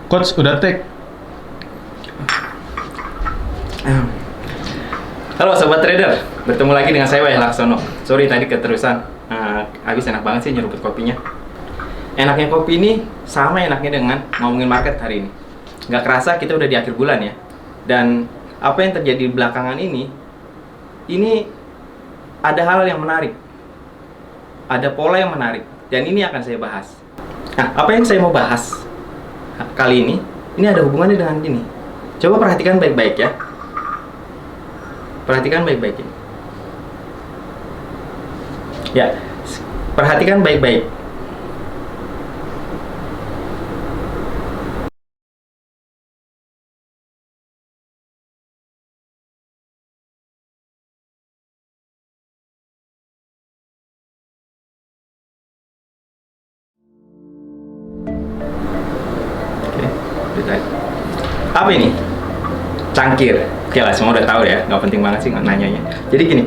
Coach udah take. Halo Sobat Trader, bertemu lagi dengan saya Wahyu Laksono. Sorry tadi keterusan, habis enak banget sih nyeruput kopinya. Enaknya kopi ini sama enaknya dengan ngomongin market hari ini. Nggak kerasa kita udah di akhir bulan ya. Dan apa yang terjadi belakangan ini ada hal yang menarik. Ada pola yang menarik, dan ini akan saya bahas. Nah, apa yang saya mau bahas kali ini ada hubungannya dengan ini. Coba perhatikan baik-baik ya. Perhatikan baik-baik ini. Ya, perhatikan baik-baik. Oke, apa ini? Cangkir. Oke lah, semua udah tahu ya, nggak penting banget sih nanyanya. Jadi gini,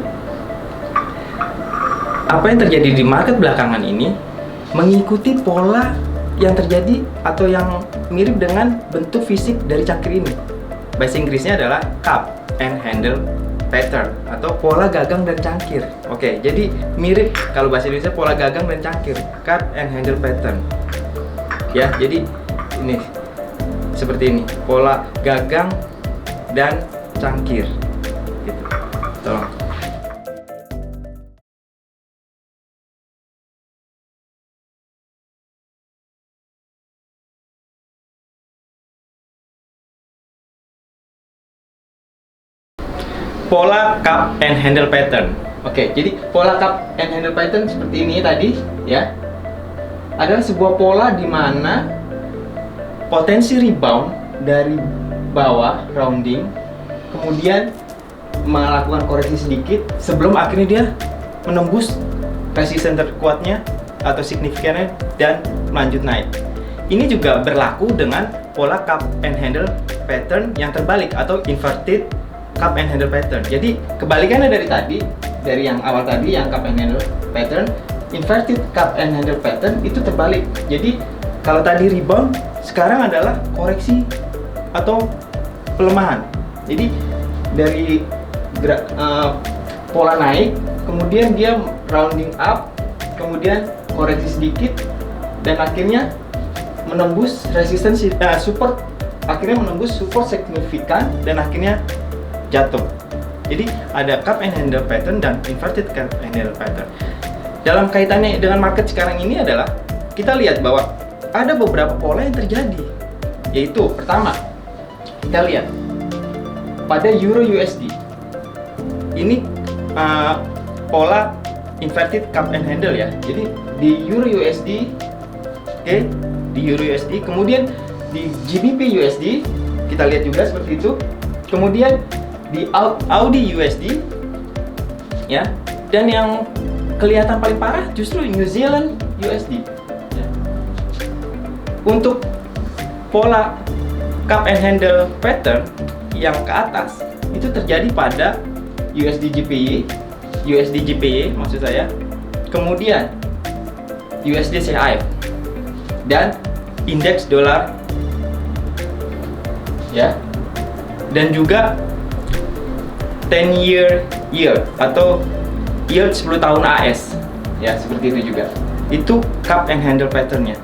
apa yang terjadi di market belakangan ini mengikuti pola yang terjadi atau yang mirip dengan bentuk fisik dari cangkir ini. Bahasa Inggrisnya adalah cup and handle pattern atau pola gagang dan cangkir. Oke, jadi mirip kalau bahasa Indonesia pola gagang dan cangkir, cup and handle pattern. Ya, jadi ini seperti ini, pola gagang dan cangkir gitu. Tolong. Pola cup and handle pattern. Oke, jadi pola cup and handle pattern seperti ini tadi ya. Adalah sebuah pola di mana potensi rebound dari bawah rounding, kemudian melakukan koreksi sedikit sebelum akhirnya dia menembus resisten terkuatnya atau signifikannya dan melanjut naik. Ini juga berlaku dengan pola cup and handle pattern yang terbalik atau inverted cup and handle pattern. Jadi kebalikannya dari tadi, dari yang awal tadi yang cup and handle pattern, inverted cup and handle pattern itu terbalik. Jadi kalau tadi rebound, sekarang adalah koreksi atau pelemahan. Jadi dari pola naik, kemudian dia rounding up, kemudian koreksi sedikit, dan akhirnya menembus resistensi support, akhirnya menembus support signifikan dan akhirnya jatuh. Jadi ada cup and handle pattern dan inverted cup and handle pattern. Dalam kaitannya dengan market sekarang ini adalah kita lihat bahwa ada beberapa pola yang terjadi, yaitu pertama kita lihat pada Euro USD ini pola inverted cup and handle ya. Jadi di Euro USD, oke, di Euro USD, kemudian di GBP USD kita lihat juga seperti itu, kemudian di Audi USD ya, dan yang kelihatan paling parah justru New Zealand USD ya. Untuk pola cup and handle pattern yang ke atas itu terjadi pada USD GPY maksud saya, kemudian USD CHF dan indeks dolar ya, dan juga 10-year yield atau yield 10 tahun AS ya, seperti itu juga. Itu cup and handle patternnya.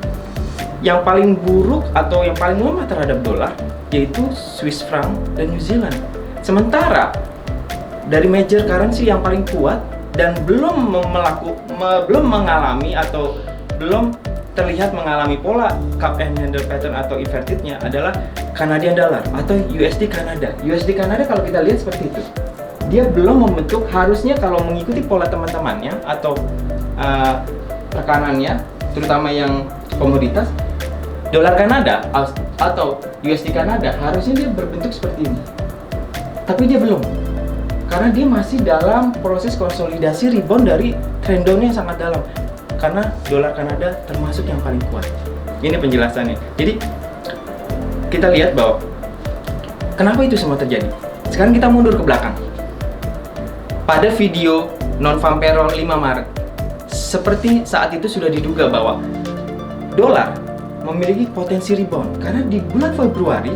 Yang paling buruk atau yang paling lemah terhadap dolar yaitu Swiss franc dan New Zealand. Sementara dari major currency yang paling kuat dan belum mengalami atau belum terlihat mengalami pola cup and handle pattern atau invertednya adalah Canadian dollar atau USD Kanada. USD Kanada kalau kita lihat seperti itu, dia belum membentuk, harusnya kalau mengikuti pola teman-temannya atau tekanannya, terutama yang komoditas, dolar Kanada atau USD Kanada harusnya dia berbentuk seperti ini, tapi dia belum, karena dia masih dalam proses konsolidasi rebound dari trend down yang sangat dalam, karena dolar Kanada termasuk yang paling kuat. Ini penjelasannya. Jadi kita lihat bahwa kenapa itu semua terjadi. Sekarang kita mundur ke belakang. Pada video non-farm payroll 5 Maret, seperti saat itu sudah diduga bahwa dolar memiliki potensi rebound karena di bulan Februari,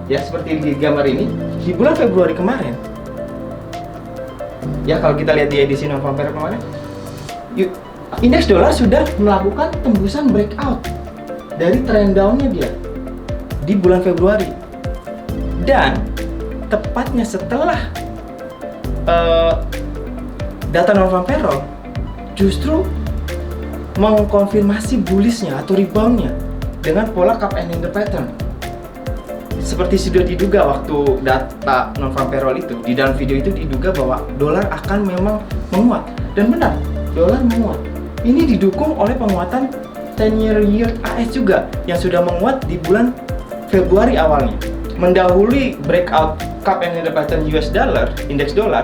ya seperti di gambar ini, di bulan Februari kemarin, ya kalau kita lihat di edisi November kemarin, indeks dolar sudah melakukan tembusan breakout dari trend down-nya dia di bulan Februari, dan tepatnya setelah data non-farm justru mengkonfirmasi bullish-nya atau rebound-nya dengan pola cup and handle pattern. Seperti sudah diduga waktu data non-farm payroll itu, di dalam video itu diduga bahwa dolar akan memang menguat, dan benar, dolar menguat. Ini didukung oleh penguatan 10-year yield AS juga yang sudah menguat di bulan Februari awalnya. Mendahului breakout cup and handle pattern US dollar, indeks dolar,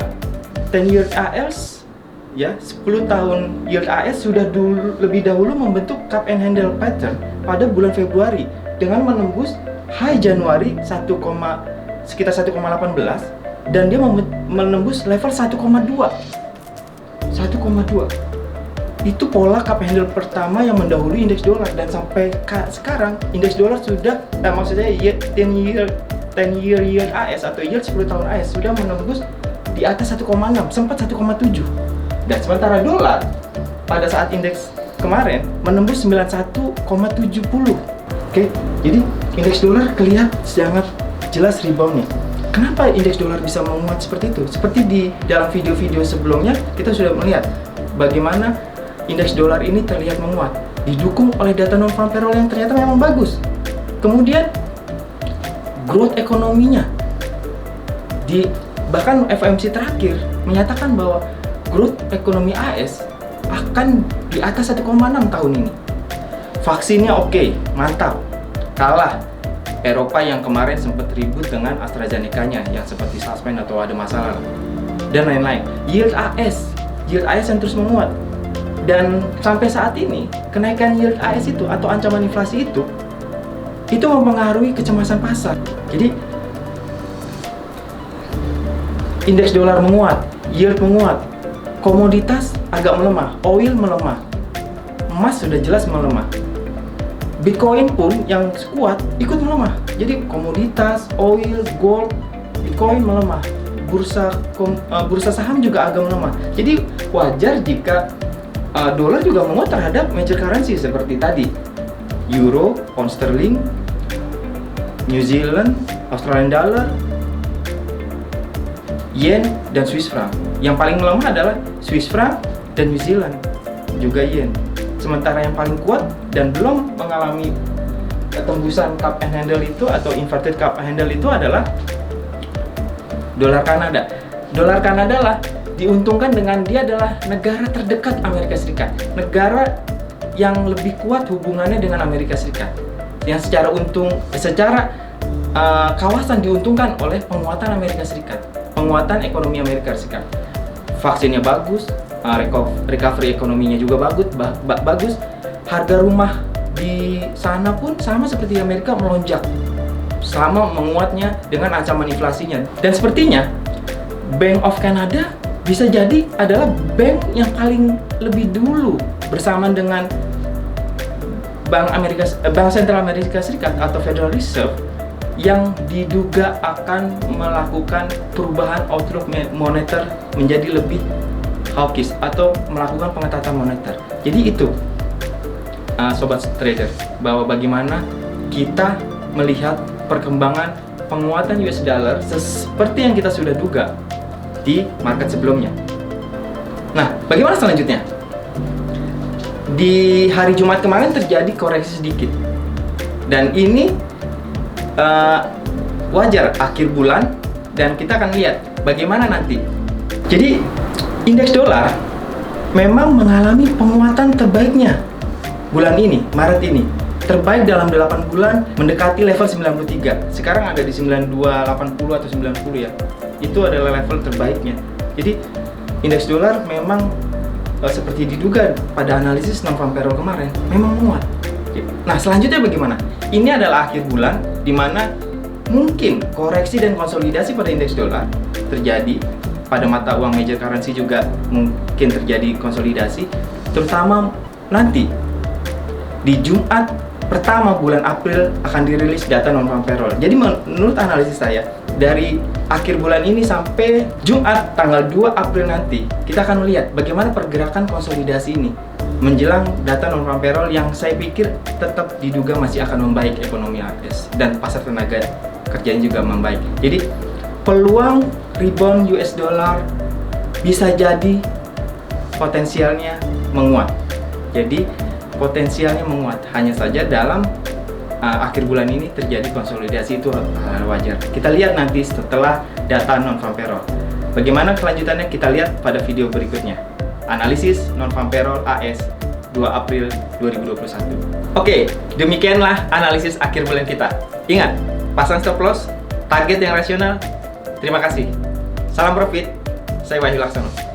10-year AS ya 10 tahun yield AS sudah lebih dahulu membentuk cup and handle pattern pada bulan Februari dengan menembus high Januari sekitar 1,18 dan dia menembus level 1,2. Itu pola cup and handle pertama yang mendahului indeks dolar, dan sampai sekarang indeks dolar sudah maksudnya 10-year yield AS atau yield 10 tahun AS sudah menembus di atas 1,6, sempat 1,7. Dan sementara dolar pada saat indeks kemarin menembus 91,70. Oke, jadi indeks dolar kelihatan sangat jelas reboundnya. Kenapa indeks dolar bisa menguat seperti itu? Seperti di dalam video-video sebelumnya kita sudah melihat bagaimana indeks dolar ini terlihat menguat, didukung oleh data non-farm payroll yang ternyata memang bagus. Kemudian growth ekonominya, bahkan FOMC terakhir menyatakan bahwa growth ekonomi AS akan di atas 1,6 tahun ini. Vaksinnya oke, mantap. Kalah Eropa yang kemarin sempat ribut dengan AstraZeneca-nya yang seperti suspend atau ada masalah dan lain-lain. Yield AS yang terus menguat. Dan sampai saat ini kenaikan yield AS itu atau ancaman inflasi itu mempengaruhi kecemasan pasar. Jadi indeks dolar menguat, yield menguat, komoditas agak melemah, oil melemah, emas sudah jelas melemah. Bitcoin pun yang kuat ikut melemah. Jadi komoditas, oil, gold, Bitcoin melemah. Bursa saham juga agak melemah. Jadi wajar jika dolar juga menguat terhadap major currency seperti tadi, Euro, Pound Sterling, New Zealand, Australian Dollar, Yen, dan Swiss franc. Yang paling melemah adalah Swiss franc dan New Zealand, juga Yen. Sementara yang paling kuat dan belum mengalami tembusan cup and handle itu atau inverted cup and handle itu adalah dolar Kanada. Dolar Kanada lah diuntungkan dengan dia adalah negara terdekat Amerika Serikat, negara yang lebih kuat hubungannya dengan Amerika Serikat, yang secara kawasan diuntungkan oleh penguatan Amerika Serikat, penguatan ekonomi Amerika Serikat. Vaksinnya bagus, recovery ekonominya juga bagus. Harga rumah di sana pun sama seperti Amerika melonjak, sama menguatnya dengan ancaman inflasinya. Dan sepertinya Bank of Canada bisa jadi adalah bank yang paling lebih dulu bersamaan dengan Bank Sentral Amerika Serikat atau Federal Reserve yang diduga akan melakukan perubahan outlook moneter menjadi lebih hawkish atau melakukan pengetatan moneter. Jadi itu sobat trader, bahwa bagaimana kita melihat perkembangan penguatan US dollar seperti yang kita sudah duga di market sebelumnya. Nah, bagaimana selanjutnya? Di hari Jumat kemarin terjadi koreksi sedikit, dan ini wajar akhir bulan, dan kita akan lihat bagaimana nanti. Jadi indeks dolar memang mengalami penguatan terbaiknya bulan ini, Maret ini. Terbaik dalam 8 bulan, mendekati level 93. Sekarang ada di 9280 atau 90 ya. Itu adalah level terbaiknya. Jadi indeks dolar memang seperti diduga pada analisis non-farm payroll kemarin, memang menguat. Nah, selanjutnya bagaimana? Ini adalah akhir bulan di mana mungkin koreksi dan konsolidasi pada indeks dolar terjadi. Pada mata uang major currency juga mungkin terjadi konsolidasi, terutama nanti di Jumat pertama bulan April akan dirilis data non-farm payroll. Jadi menurut analisis saya, dari akhir bulan ini sampai Jumat tanggal 2 April nanti, kita akan melihat bagaimana pergerakan konsolidasi ini menjelang data non-farm payroll yang saya pikir tetap diduga masih akan membaik ekonomi AS dan pasar tenaga kerjanya juga membaik. Jadi peluang rebound US dollar bisa jadi potensialnya menguat. Jadi potensialnya menguat, hanya saja dalam akhir bulan ini terjadi konsolidasi, itu wajar. Kita lihat nanti setelah data non-farm payroll. Bagaimana kelanjutannya kita lihat pada video berikutnya. Analisis non-farm payroll AS 2 April 2021. Oke, demikianlah analisis akhir bulan kita. Ingat, pasang stop loss, target yang rasional. Terima kasih. Salam profit. Saya Wahyu Laksono.